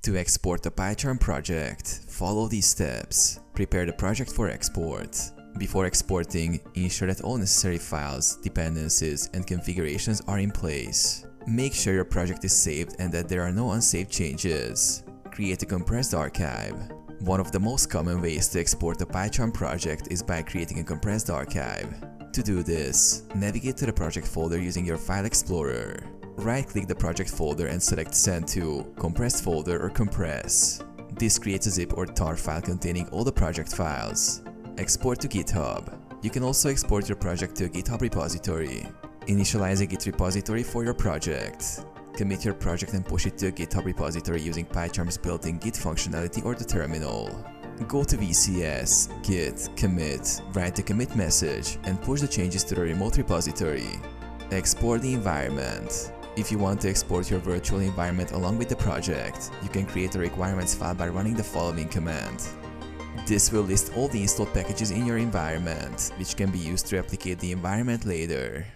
To export a PyCharm project, follow these steps. Prepare the project for export. Before exporting, ensure that all necessary files, dependencies, and configurations are in place. Make sure your project is saved and that there are no unsaved changes. Create a compressed archive. One of the most common ways to export a PyCharm project is by creating a compressed archive. To do this, navigate to the project folder using your File Explorer. Right-click the project folder and select Send to Compressed Folder or Compress. This creates a zip or tar file containing all the project files. Export to GitHub. You can also export your project to a GitHub repository. Initialize a Git repository for your project. Commit your project and push it to a GitHub repository using PyCharm's built-in Git functionality or the terminal. Go to VCS, Git, Commit, write the commit message, and push the changes to the remote repository. Export the environment. If you want to export your virtual environment along with the project, you can create a requirements file by running the following command. This will list all the installed packages in your environment, which can be used to replicate the environment later.